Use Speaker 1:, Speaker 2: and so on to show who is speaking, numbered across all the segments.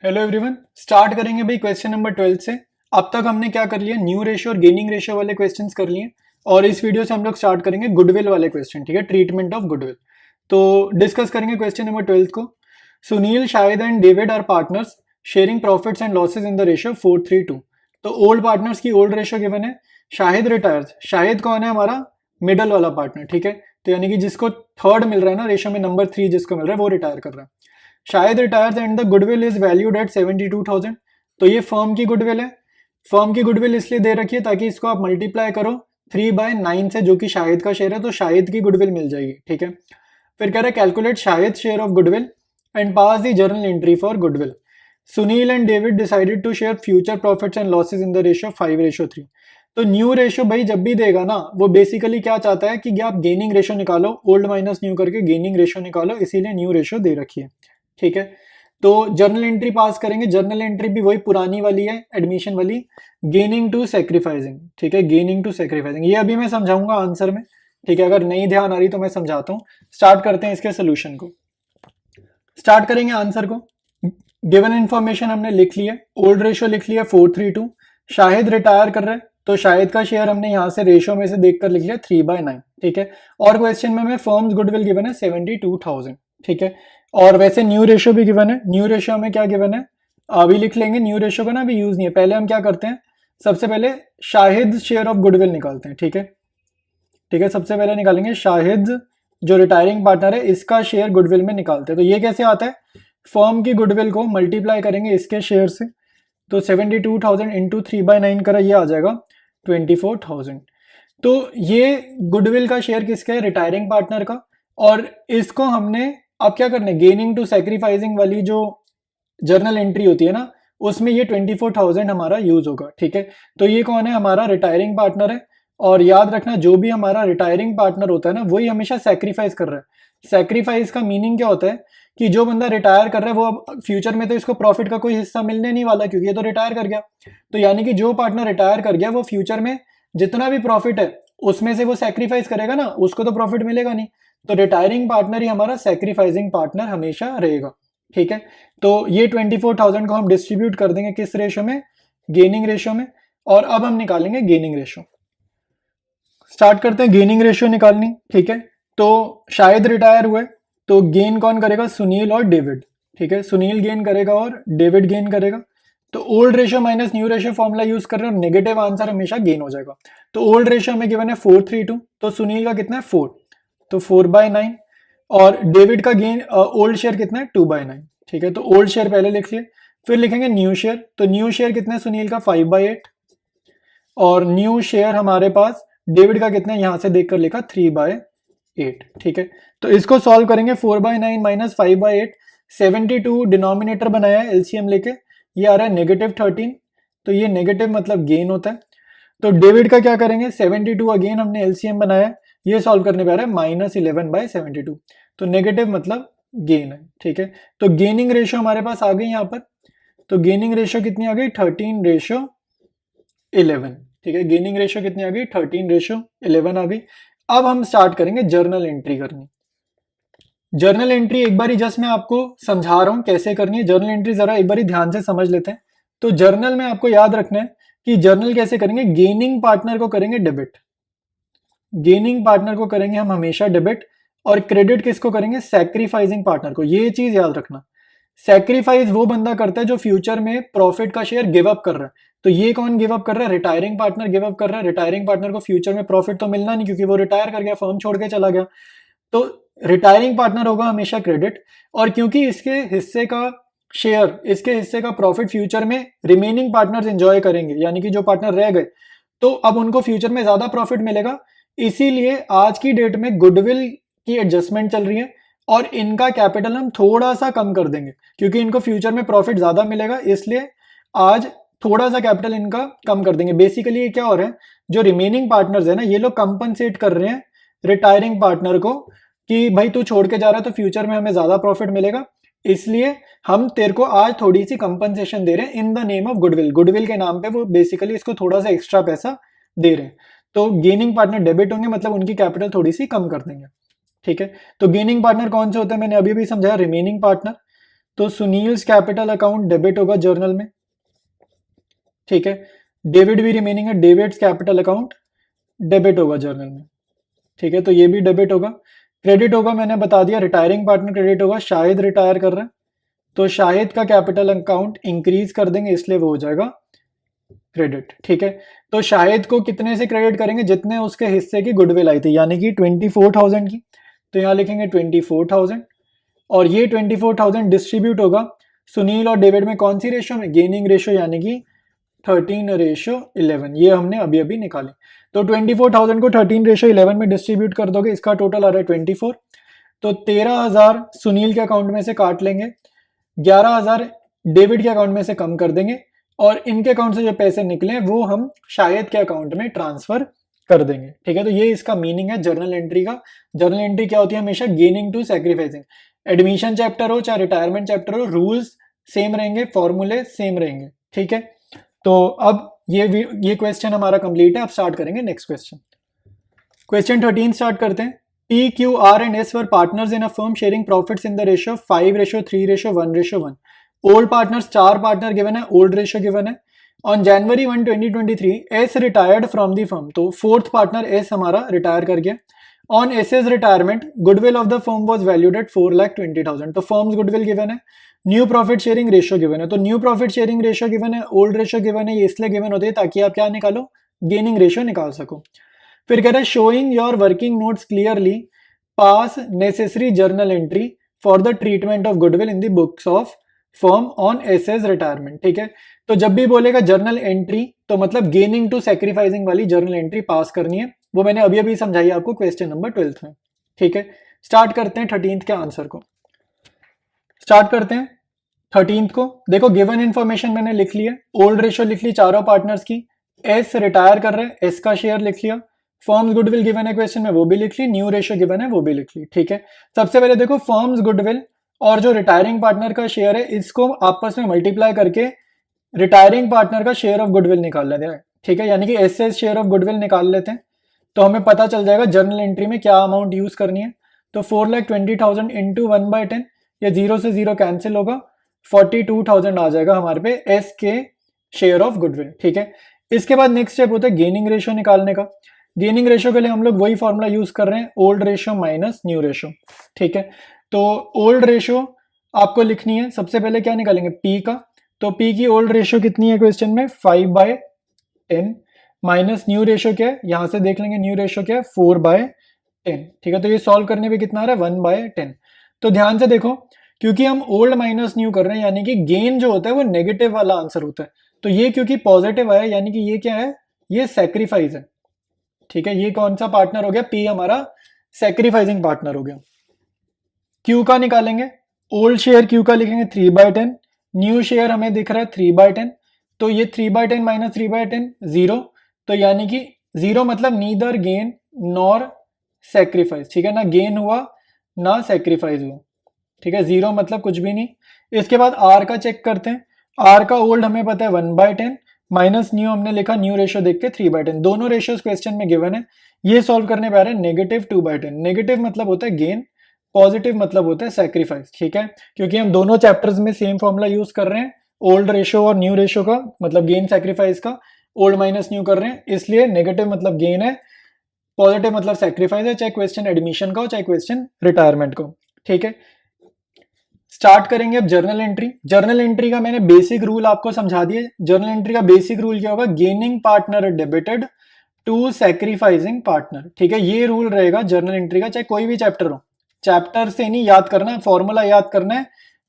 Speaker 1: Hello everyone, start करेंगे भाई question number 12 से। अब तक हमने क्या कर लिया, न्यू रेशियो और गेनिंग रेशियो वाले क्वेश्चंस कर लिए और इस वीडियो से हम लोग स्टार्ट करेंगे गुडविल वाले क्वेश्चन। ठीक है, ट्रीटमेंट ऑफ गुडविल। तो डिस्कस करेंगे क्वेश्चन नंबर 12 को। Sunil, Shahid and David are partners sharing profits and losses in the ratio 4:3:2। तो ओल्ड पार्टनर्स की ओल्ड रेशियो गिवन है। शाहिद रिटायर्स, शाहिद कौन है, हमारा मिडल वाला पार्टनर। ठीक है, तो यानी कि जिसको थर्ड मिल रहा है ना रेशियो में, नंबर 3 जिसको मिल रहा है वो रिटायर कर रहा है। शायद retires and the goodwill is valued eight 72,000। तो ये फर्म की गुडविल है। फर्म की गुडविल इसलिए दे रखी है ताकि इसको आप मल्टीप्लाई करो 3/9 से, जो कि शाहिद का शेयर है, तो शाहिद की गुडविल मिल जाएगी। ठीक है, फिर कह रहा है calculate Shahid share of goodwill and pass the journal entry for goodwill. Sunil and David decided to share future profits and losses in the ratio 5:3। तो न्यू रेशियो भाई जब भी देगा ना, वो बेसिकली क्या चाहता है कि आप गेनिंग रेशियो निकालो, ओल्ड माइनस न्यू करके गेनिंग रेशियो निकालो, इसीलिए न्यू रेशियो दे रखी है। ठीक है, तो जर्नल एंट्री पास करेंगे। जर्नल एंट्री भी वही पुरानी वाली है, एडमिशन वाली, गेनिंग टू सेक्रीफाइसिंग। ठीक है, गेनिंग टू सेक्रीफाइसिंग, ये अभी मैं समझाऊंगा आंसर में। ठीक है, अगर नहीं ध्यान आ रही तो मैं समझाता हूँ। स्टार्ट करते हैं इसके सोल्यूशन को। स्टार्ट करेंगे आंसर को। गिवन इन्फॉर्मेशन हमने लिख लिया, ओल्ड रेशियो लिख लिया 4:3:2। शाहिद रिटायर कर रहे हैं तो शाहिद का शेयर हमने यहाँ से रेशियो में से देखकर लिख लिया 3/9। ठीक है, और क्वेश्चन में हमें फर्म्स गुडविल गिवन है 72,000। ठीक है, और वैसे न्यू रेशियो भी गिवन है। न्यू रेशियो में क्या गिवन है अभी लिख लेंगे। न्यू रेशियो का ना अभी यूज नहीं है। पहले हम क्या करते हैं, सबसे पहले शाहिद शेयर ऑफ गुडविल निकालते हैं। ठीक है, ठीक है, सबसे पहले निकालेंगे शाहिद जो रिटायरिंग पार्टनर है, इसका शेयर गुडविल में निकालते हैं। तो ये कैसे आता है, फर्म की गुडविल को मल्टीप्लाई करेंगे इसके शेयर से, तो 72,000 इंटू 3/9 करा, ये आ जाएगा 24,000। तो ये गुडविल का शेयर किसका है, रिटायरिंग पार्टनर का। और इसको हमने अब क्या करना है, गेनिंग टू सैक्रिफाइसिंग वाली जो जर्नल एंट्री होती है ना, उसमें ये 24,000 हमारा यूज होगा। ठीक है, तो ये कौन है, हमारा रिटायरिंग पार्टनर है। और याद रखना, जो भी हमारा रिटायरिंग पार्टनर होता है ना, वही हमेशा सैक्रिफाइस कर रहा है। सैक्रिफाइस का मीनिंग क्या होता है कि जो बंदा रिटायर कर रहा है वो अब फ्यूचर में तो इसको प्रॉफिट का कोई हिस्सा मिलने नहीं वाला, क्योंकि ये तो रिटायर कर गया। तो यानी कि जो पार्टनर रिटायर कर गया वो फ्यूचर में जितना भी प्रॉफिट है उसमें से वो सैक्रिफाइस करेगा ना, उसको तो प्रॉफिट मिलेगा नहीं। तो रिटायरिंग पार्टनर ही हमारा सैक्रिफाइसिंग पार्टनर हमेशा रहेगा। ठीक है, तो ये 24,000 को हम डिस्ट्रीब्यूट कर देंगे किस रेशियो में, गेनिंग रेशियो में। और अब हम निकालेंगे गेनिंग रेशियो। स्टार्ट करते हैं गेनिंग रेशियो निकालनी। ठीक है, तो शायद रिटायर हुए तो गेन कौन करेगा, सुनील और डेविड। ठीक है, सुनील गेन करेगा और डेविड गेन करेगा। तो old ratio minus new ratio formula use कर रहे हैं और नेगेटिव आंसर हमेशा गेन हो जाएगा। तो ओल्ड रेशियो में गिवन है 4:3:2, तो सुनील का कितना है 4, तो 4/9। और डेविड का गेन ओल्ड शेयर कितना है 2/9। ठीक है, तो ओल्ड शेयर पहले लिख लिए, फिर लिखेंगे न्यू शेयर। तो न्यू शेयर कितना है सुनील का 5/8, और न्यू शेयर हमारे पास डेविड का कितना है, यहां से देखकर लिखा 3/8। ठीक है, तो इसको सॉल्व करेंगे, 4/9 माइनस 5/8, 72 डिनोमिनेटर बनाया है एलसीएम लेके, ये आ रहा है -13। तो ये नेगेटिव मतलब गेन होता है। तो डेविड का क्या करेंगे, 72 अगेन हमने एलसीएम बनाया है, ये सॉल्व करने पे आ रहा है -11/72। तो नेगेटिव मतलब गेन है। ठीक है, तो गेनिंग रेशियो हमारे पास आ गई यहाँ पर। तो गेनिंग रेशियो कितनी आ गई, 13:11। ठीक है, गेनिंग रेशियो कितनी आ गई, 13:11 आ गई। अब हम स्टार्ट करेंगे जर्नल एंट्री करनी। जर्नल एंट्री एक बार ही जस्ट मैं आपको समझा रहा हूं कैसे करनी है। जर्नल एंट्री जरा एक बार ही ध्यान से समझ लेते हैं। तो जर्नल में आपको याद रखना है कि जर्नल कैसे करेंगे, गेनिंग पार्टनर को करेंगे डेबिट, गेनिंग पार्टनर को करेंगे हम हमेशा डेबिट, और क्रेडिट किसको करेंगे, सैक्रिफाइसिंग पार्टनर को। ये चीज याद रखना, सैक्रिफाइस वो बंदा करता है जो फ्यूचर में प्रॉफिट का शेयर गिव अप कर रहा है। तो ये कौन गिव अप कर रहा है, रिटायरिंग पार्टनर गिव अप कर रहा है। रिटायरिंग पार्टनर को फ्यूचर में प्रॉफिट तो मिलना नहीं, क्योंकि वो रिटायर कर गया, फर्म छोड़ के चला गया। तो रिटायरिंग पार्टनर होगा हमेशा क्रेडिट, और क्योंकि इसके हिस्से का शेयर, इसके हिस्से का प्रॉफिट फ्यूचर में रिमेनिंग पार्टनर्स एंजॉय करेंगे, यानी कि जो पार्टनर रह गए, तो अब उनको फ्यूचर में ज्यादा प्रॉफिट मिलेगा। इसीलिए आज की डेट में गुडविल की एडजस्टमेंट चल रही है और इनका कैपिटल हम थोड़ा सा कम कर देंगे, क्योंकि इनको फ्यूचर में प्रॉफिट ज्यादा मिलेगा, इसलिए आज थोड़ा सा कैपिटल इनका कम कर देंगे। बेसिकली ये क्या हो रहा है, जो रिमेनिंग पार्टनर्स है ना, ये लोग कंपनसेट कर रहे हैं रिटायरिंग पार्टनर को कि भाई तू छोड़ के जा रहा है तो फ्यूचर में हमें ज्यादा प्रॉफिट मिलेगा, इसलिए हम तेरे को आज थोड़ी सी कंपनसेशन दे रहे हैं in the name of goodwill. Goodwill के नाम पे वो बेसिकली इसको थोड़ा सा एक्स्ट्रा पैसा दे रहे हैं। तो गेनिंग पार्टनर डेबिट होंगे, मतलब उनकी कैपिटल थोड़ी सी कम कर देंगे। ठीक है, तो गेनिंग पार्टनर कौन से होते हैं, मैंने अभी भी समझाया, रिमेनिंग पार्टनर। तो सुनील्स कैपिटल अकाउंट डेबिट होगा जर्नल में, ठीक है। डेविड भी रिमेनिंग है, डेविड्स कैपिटल अकाउंट डेबिट होगा जर्नल में, ठीक है। तो ये भी डेबिट होगा। क्रेडिट होगा मैंने बता दिया, रिटायरिंग पार्टनर क्रेडिट होगा, शाहिद रिटायर कर रहा है तो शाहिद का कैपिटल अकाउंट इंक्रीज कर देंगे, इसलिए वो हो जाएगा क्रेडिट, ठीक है। तो शाहिद को कितने से क्रेडिट करेंगे, जितने उसके हिस्से की गुडविल आई थी, यानी कि 24,000 की, तो यहाँ लिखेंगे 24,000। और ये 24,000 डिस्ट्रीब्यूट होगा सुनील और डेविड में कौन सी रेशो में, गेनिंग रेशो, यानी कि 13:11। ये हमने अभी अभी निकाले। तो 24,000 को 13:11 में डिस्ट्रीब्यूट कर दोगे, इसका टोटल आ रहा है 24। तो 13,000 सुनील के अकाउंट में से काट लेंगे, 11,000 डेविड के अकाउंट में से कम कर देंगे, और इनके अकाउंट से जो पैसे निकले वो हम शाहिद के अकाउंट में ट्रांसफर कर देंगे, ठीक है। तो ये इसका मीनिंग है जर्नल एंट्री का। जर्नल एंट्री क्या होती है, हमेशा gaining to sacrificing. Admission chapter हो चाहे रिटायरमेंट चैप्टर हो, रूल्स सेम रहेंगे, फॉर्मूले सेम रहेंगे, ठीक है। तो अब ये क्वेश्चन हमारा कंप्लीट है। अब स्टार्ट करेंगे नेक्स्ट क्वेश्चन। क्वेश्चन 13 स्टार्ट करते हैं। P, Q, R and S were partners in a firm sharing profits in the ratio of 5:3:1:1. Old partners 4 partner given है, old ratio given है। On January 1, 2023, S retired from the firm, तो fourth partner S हमारा retire कर गया। On S's retirement, goodwill of the firm was valued at 4,20,000, तो firms goodwill given है। New profit sharing ratio given है, तो new profit sharing ratio given है, old ratio given है। ये इसलिए गिवन होती है ताकि आप क्या निकालो, गेनिंग रेशियो निकाल सको। फिर कह रहा है showing your working notes clearly, pass necessary journal entry for the treatment of goodwill in the books of firm on SS retirement, ठीक है। तो जब भी बोलेगा जर्नल एंट्री तो मतलब गेनिंग टू सैक्रिफाइसिंग वाली जर्नल एंट्री पास करनी है, वो मैंने अभी अभी समझाई आपको क्वेश्चन नंबर 12 में, ठीक है। स्टार्ट करते हैं 13 के आंसर को। स्टार्ट करते हैं 13 को। देखो गिवन इन्फॉर्मेशन मैंने लिख लिया, ओल्ड रेशियो लिख ली चारों पार्टनर्स की, एस रिटायर कर रहे हैं, एस का शेयर लिख लिया, फर्म्स गुडविल गिवन है क्वेश्चन में वो भी लिख ली, न्यू रेशियो गिवन है वो भी लिख ली, ठीक है। सबसे पहले देखो फर्म्स गुडविल और जो रिटायरिंग पार्टनर का शेयर है इसको आपस में मल्टीप्लाई करके रिटायरिंग पार्टनर का शेयर ऑफ गुडविल निकाल लेते हैं, ठीक है। यानी कि एस शेयर ऑफ गुडविल निकाल लेते हैं तो हमें पता चल जाएगा जर्नल एंट्री में क्या अमाउंट यूज करनी है। तो 4,20,000 इंटू 1/10, ये 0 से 0 कैंसिल होगा, 42,000 आ जाएगा हमारे पे एस के शेयर ऑफ गुडविल, ठीक है। इसके बाद नेक्स्ट स्टेप होता है गेनिंग रेशियो निकालने का। गेनिंग रेशियो के लिए हम लोग वही फॉर्मूला यूज कर रहे हैं, old ratio minus new ratio, ठीक है। तो ओल्ड रेशियो आपको लिखनी है, सबसे पहले क्या निकालेंगे पी का, तो पी की ओल्ड रेशियो कितनी है क्वेश्चन में 5/10 माइनस न्यू रेशियो क्या है, यहां से देख लेंगे न्यू रेशियो क्या है 4/10, ठीक है। तो ये सॉल्व करने पे कितना आ रहा है 1/10। तो ध्यान से देखो क्योंकि हम ओल्ड माइनस न्यू कर रहे हैं यानी कि गेन जो होता है वो नेगेटिव वाला आंसर होता है, तो ये क्योंकि पॉजिटिव आया यानी कि ये क्या है, ये सैक्रिफाइस है, ठीक है। ये कौन सा पार्टनर हो गया, पी हमारा सैक्रिफाइसिंग पार्टनर हो गया। क्यू का निकालेंगे, ओल्ड शेयर क्यू का लिखेंगे 3/10, न्यू शेयर हमें दिख रहा है 3/10, तो ये 3/10 माइनस 3/10 0, तो यानी कि 0 मतलब नीदर गेन नॉर सैक्रिफाइस, ठीक है ना, गेन हुआ ना सैक्रिफाइस हुआ, ठीक है। 0 मतलब कुछ भी नहीं। इसके बाद आर का चेक करते हैं, आर का ओल्ड हमें पता है 1/10 माइनस न्यू हमने लिखा न्यू रेशियो देख के 3/10, दोनों रेशियोज क्वेश्चन में गिवन है। ये सॉल्व करने पे आ रहा है -2/10, नेगेटिव मतलब होता है गेन, पॉजिटिव मतलब होता है सैक्रिफाइस, ठीक है। क्योंकि हम दोनों चैप्टर्स में सेम फॉर्मूला यूज कर रहे हैं, ओल्ड रेशियो और न्यू रेशियो का, मतलब गेन सैक्रिफाइस का, ओल्ड माइनस न्यू कर रहे हैं, इसलिए नेगेटिव मतलब गेन है, पॉजिटिव मतलब सैक्रिफाइस है, चाहे क्वेश्चन एडमिशन का हो चाहे क्वेश्चन रिटायरमेंट का, ठीक है। स्टार्ट करेंगे अब जर्नल एंट्री। जर्नल एंट्री का मैंने बेसिक रूल आपको समझा दिए। जर्नल एंट्री का बेसिक रूल क्या होगा, gaining partner debited to sacrificing partner, ठीक है। ये रूल रहेगा जर्नल एंट्री का, चाहे कोई भी चैप्टर हो, चैप्टर से नहीं याद करना है, फॉर्मूला याद करना है,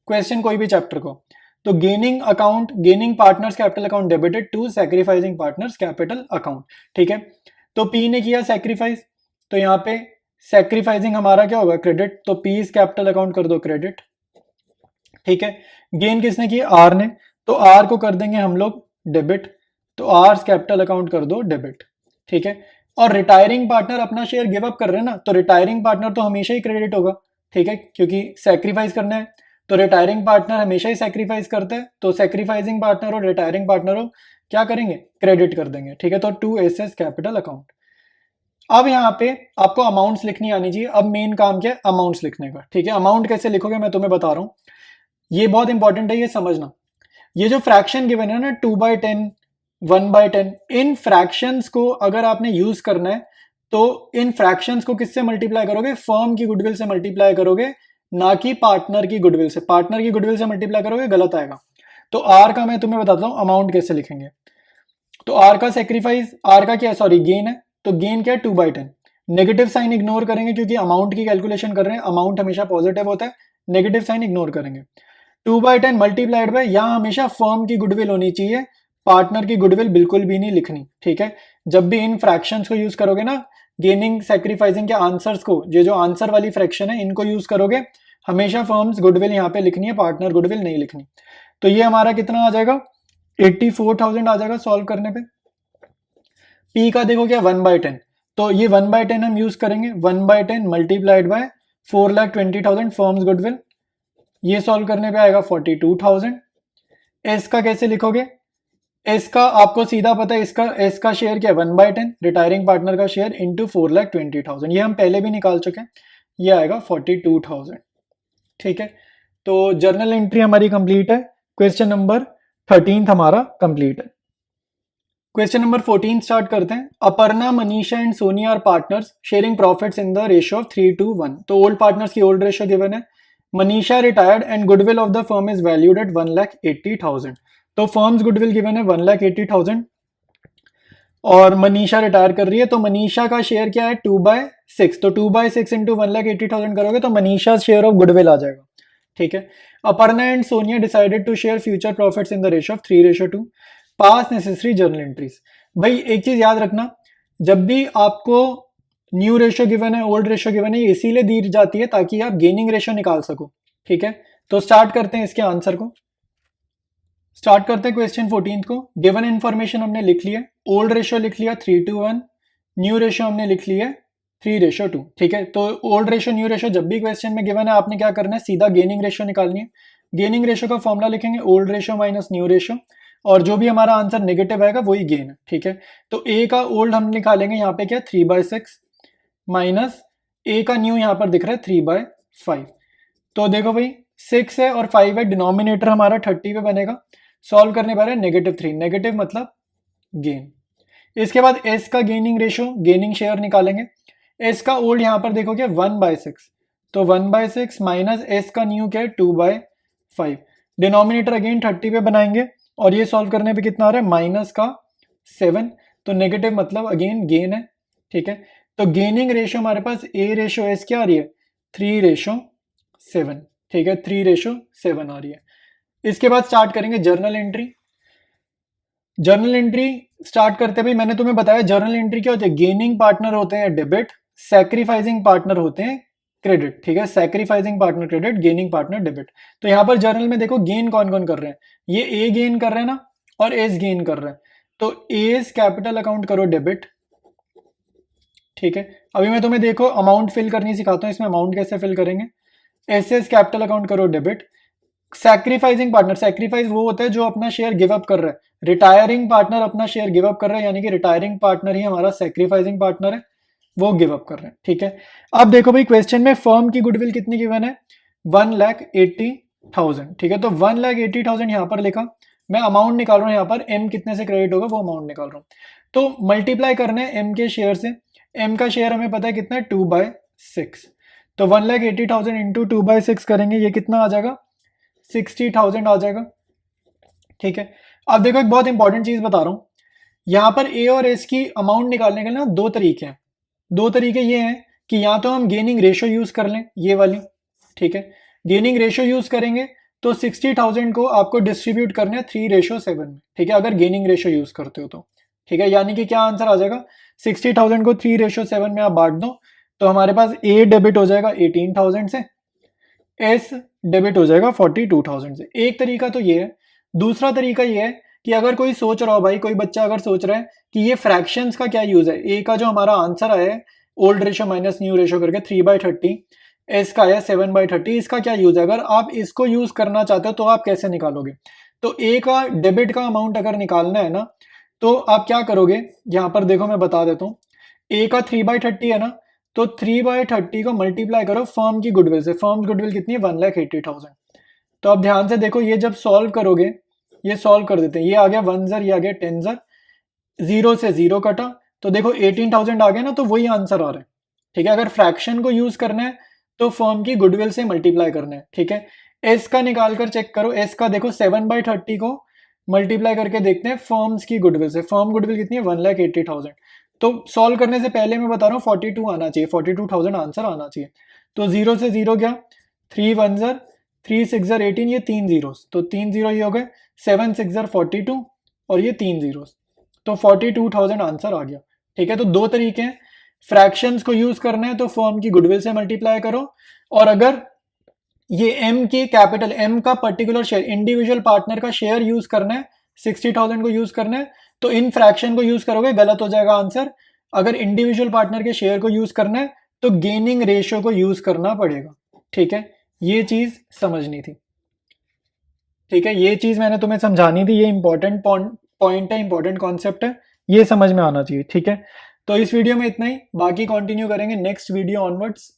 Speaker 1: क्वेश्चन कोई भी चैप्टर को। तो gaining account, gaining partners capital account debited to sacrificing partners capital account, ठीक है। तो पी ने किया सैक्रिफाइस, तो यहाँ पे सैक्रिफाइसिंग हमारा क्या होगा क्रेडिट, तो पी कैपिटल अकाउंट कर दो क्रेडिट, ठीक है। गेन किसने की, आर ने, तो आर को कर देंगे हम लोग डेबिट, तो आर कैपिटल अकाउंट कर दो डेबिट, ठीक है। और रिटायरिंग पार्टनर अपना शेयर गिव अप कर रहे हैं ना, तो रिटायरिंग पार्टनर तो हमेशा ही क्रेडिट होगा, ठीक है, क्योंकि सैक्रिफाइस करना है, तो रिटायरिंग पार्टनर हमेशा ही सैक्रिफाइस करता है, तो सैक्रिफाइसिंग पार्टनर और रिटायरिंग पार्टनर हो क्या करेंगे, क्रेडिट कर देंगे, ठीक है। तो 2SS कैपिटल अकाउंट। अब यहाँ पे आपको अमाउंट्स लिखनी आनी चाहिए। अब मेन काम क्या है, अमाउंट्स लिखने का, ठीक है। अमाउंट कैसे लिखोगे मैं तुम्हें बता रहा हूँ। ये बहुत इंपॉर्टेंट है, ये समझना। ये जो फ्रैक्शन गिवन है ना 2/10, 1/10, इन फ्रैक्शंस को अगर आपने यूज करना है तो इन फ्रैक्शंस को किससे मल्टीप्लाई करोगे? फर्म की गुडविल से मल्टीप्लाई करोगे, ना कि पार्टनर की गुडविल से। पार्टनर की गुडविल से मल्टीप्लाई करोगे गलत आएगा। तो आर का मैं तुम्हें बताता हूं अमाउंट कैसे लिखेंगे। तो आर का सेक्रीफाइस, आर का क्या है, सॉरी गेन है, तो गेन क्या है 2/10। नेगेटिव साइन इग्नोर करेंगे क्योंकि अमाउंट की कैलकुलेशन कर रहे हैं, अमाउंट हमेशा पॉजिटिव होता है, नेगेटिव साइन इग्नोर करेंगे। 2/10 मल्टीप्लाइड बाय, यहां हमेशा फर्म की गुडविल होनी चाहिए, पार्टनर की गुडविल बिल्कुल भी नहीं लिखनी, ठीक है। जब भी इन फ्रैक्शंस को यूज करोगे ना, गेनिंग सैक्रिफाइसिंग के आंसर्स को, ये जो आंसर वाली फ्रैक्शन है इनको यूज करोगे, हमेशा फर्म्स गुडविल यहाँ पे लिखनी है, पार्टनर गुडविल नहीं लिखनी। तो ये हमारा कितना आ जाएगा? 84,000 आ जाएगा सॉल्व करने पे। पी का देखो क्या 1/10, तो ये 1/10 हम यूज करेंगे, 1/10 मल्टीप्लाइड बाय 4,20,000 फर्म्स गुडविल, ये सॉल्व करने पे आएगा 42,000। एस का कैसे लिखोगे? एस का आपको सीधा पता है, इसका एस का शेयर क्या है 1/10, रिटायरिंग पार्टनर का शेयर इंटू 4,20,000, ये हम पहले भी निकाल चुके हैं, ये आएगा 42,000, ठीक है। तो जर्नल एंट्री हमारी कंप्लीट है। क्वेश्चन नंबर 13 हमारा कंप्लीट है। क्वेश्चन नंबर 14 स्टार्ट करते हैं। Aparna, Manisha and Sonia are partners sharing profits in the ratio of 3:1। तो ओल्ड पार्टनर्स की ओल्ड रेशियो गिवन है। Manisha retired and goodwill of the firm is valued at 1,80,000। तो फर्म्स गुडविल गिवन है 1,80,000 और मनीषा रिटायर कर रही है, तो मनीषा का शेयर क्या है 2/6, तो 2/6 इंटू 1,80,000 करोगे तो मनीषा शेयर ऑफ गुडविल आ जाएगा, ठीक है। Aparna and Sonia decided to share future profits in the ratio of 3:2। Pass necessary journal entries. भाई एक चीज याद रखना, जब भी आपको न्यू रेशियो गिवन है, ओल्ड रेशियो गिवन है, ये इसीलिए दी जाती है ताकि आप गेनिंग रेशियो निकाल सको, ठीक है। तो स्टार्ट करते हैं इसके आंसर को। स्टार्ट करते हैं क्वेश्चन 14 को। गिवन इन्फॉर्मेशन हमने लिख लिया, ओल्ड रेशियो लिख लिया 3:1, न्यू रेशियो हमने लिख लिया 3:2, ठीक है। तो ओल्ड रेशियो न्यू रेशियो जब भी क्वेश्चन में गिवन है आपने क्या करना है, सीधा गेनिंग रेशियो निकालनी है। गेनिंग रेशियो का फॉर्मूला लिखेंगे old ratio minus new ratio, और जो भी हमारा आंसर नेगेटिव आएगा वही गेन है, ठीक है। तो ए का ओल्ड हम निकालेंगे यहाँ पे क्या 3/6 माइनस ए का न्यू यहाँ पर दिख रहा है 3/5। तो देखो भाई 6 है और 5 है, डिनोमिनेटर हमारा 30 पे बनेगा, सॉल्व करने पर है -3, नेगेटिव मतलब गेन। इसके बाद एस का गेनिंग रेशियो, गेनिंग शेयर निकालेंगे। एस का ओल्ड यहाँ पर देखो क्या 1/6, तो 1/6 माइनस एस का न्यू क्या है 2/5, डिनोमिनेटर अगेन 30 पे बनाएंगे और ये सॉल्व करने पे कितना आ रहा है -7, तो नेगेटिव मतलब अगेन गेन है, ठीक है। तो गेनिंग रेशियो हमारे पास ए रेशियो एस क्या आ रही है 3:7, ठीक है, 3:7 आ रही है। इसके बाद स्टार्ट करेंगे journal entry. Journal entry start करते भाई मैंने तुम्हें बताया जर्नल एंट्री क्या होती है, गेनिंग पार्टनर होते हैं डेबिट, सैक्रिफाइसिंग पार्टनर होते हैं क्रेडिट, ठीक है। Sacrificing partner credit, gaining partner debit. तो यहां पर जर्नल में देखो गेन कौन कौन कर रहे हैं, ये ए गेन कर रहे हैं ना और एस गेन कर रहे हैं, तो एस कैपिटल अकाउंट करो डेबिट, ठीक है। अभी मैं तुम्हें देखो अमाउंट फिल करनी सिखाता हूं, इसमें अमाउंट कैसे फिल करेंगे। एस एस कैपिटल अकाउंट करो डेबिट। सैक्रिफाइसिंग पार्टनर, सैक्रिफाइस वो होता है जो अपना शेयर गिव अप कर रहा है, रिटायरिंग पार्टनर अपना शेयर गिव अप कर रहा है, यानी कि रिटायरिंग पार्टनर ही हमारा सैक्रिफाइसिंग पार्टनर है, वो गिव अप कर रहे हैं, ठीक है। अब देखो भाई क्वेश्चन में फर्म की गुडविल कितनी गिवन है 1,80,000, ठीक है। तो 1,80,000 यहां पर लिखा, मैं अमाउंट निकाल रहा हूं यहाँ पर, एम कितने से क्रेडिट होगा वो अमाउंट निकाल रहा हूं। तो मल्टीप्लाई करना है एम के शेयर से, एम का शेयर हमें पता है कितना है 2/6, तो 1,80,000 इंटू 2/6 करेंगे, ये कितना आ जाएगा 60,000 आ जाएगा, ठीक है। अब देखो एक बहुत इंपॉर्टेंट चीज बता रहा हूं, यहां पर ए और एस की अमाउंट निकालने के लिए ना दो तरीके हैं। दो तरीके ये हैं कि या तो हम गेनिंग रेशियो यूज कर लें, ये वाली, ठीक है। गेनिंग रेशियो यूज करेंगे तो 60,000 को आपको डिस्ट्रीब्यूट करना है 3:7 में, ठीक है, अगर गेनिंग रेशियो यूज करते हो तो, ठीक है। यानी कि क्या आंसर आ जाएगा 60,000 को 3:7 में आप बांट दो, तो हमारे पास ए डेबिट हो जाएगा 18,000 से, एस डेबिट हो जाएगा 42,000 से। एक तरीका तो ये है। दूसरा तरीका ये है कि अगर कोई सोच रहा हो भाई, कोई बच्चा अगर सोच रहा है कि ये फ्रैक्शंस का क्या यूज है, ए का जो हमारा आंसर आया है old ratio minus new ratio करके 3/30, एस का आया 7/30, इसका क्या यूज है, अगर आप इसको यूज करना चाहते हो तो आप कैसे निकालोगे। तो ए का डेबिट का अमाउंट अगर निकालना है ना, तो आप क्या करोगे, यहां पर देखो मैं बता देता हूँ। ए का 3/30 है ना, तो 3/30 को मल्टीप्लाई करो फर्म की गुडविल से, फर्म गुडविल कितनी है 1,80,000, तो अब ध्यान से देखो, ये जब सॉल्व करोगे, ये सॉल्व कर देते हैं, ये आ गया 1 ज़र, ये आ गया 10 ज़र, 0 से 0 कटा, तो देखो 18,000 आ गया ना, तो वही आंसर आ रहा है। ठीक है, अगर फ्रैक्शन को यूज करना है तो फर्म की गुडविल से मल्टीप्लाई करना है। ठीक है, एस का निकाल कर चेक करो, एस का देखो 7/30 को मल्टीप्लाई करके देखते हैं फर्म्स की गुडविल से। फर्म गुडविल कितनी है? 1,80,000। तो सॉल्व करने से पहले मैं बता रहा हूँ 42 आना चाहिए, 42,000 आंसर आना चाहिए। तो 0 से 0 गया, 3 1 ज़र, 3 6 ज़र 18, ये 3 जीरोस, तो 3 जीरो ये हो गए, 7 6 ज़र 42 और ये 3 जीरोस, तो 42,000 आंसर आ गया। ठीक है, तो दो तरीके हैं, फ्रैक्शंस को यूज करना है तो फर्म की गुडविल से मल्टीप्लाई करो, और अगर ये एम की कैपिटल एम का पर्टिकुलर शेयर, इंडिविजुअल पार्टनर का शेयर यूज करना है, 60,000 को यूज करना है, तो इन फ्रैक्शन को यूज करोगे, गलत हो जाएगा आंसर। अगर इंडिविजुअल पार्टनर के शेयर को यूज करना है तो गेनिंग रेशियो को यूज करना पड़ेगा। ठीक है, ये चीज समझनी थी। ठीक है, ये चीज मैंने तुम्हें समझानी थी, ये इंपॉर्टेंट पॉइंट है, इंपॉर्टेंट कॉन्सेप्ट है, ये समझ में आना चाहिए। ठीक है, तो इस वीडियो में इतना ही, बाकी कंटिन्यू करेंगे नेक्स्ट वीडियो ऑनवर्ड्स।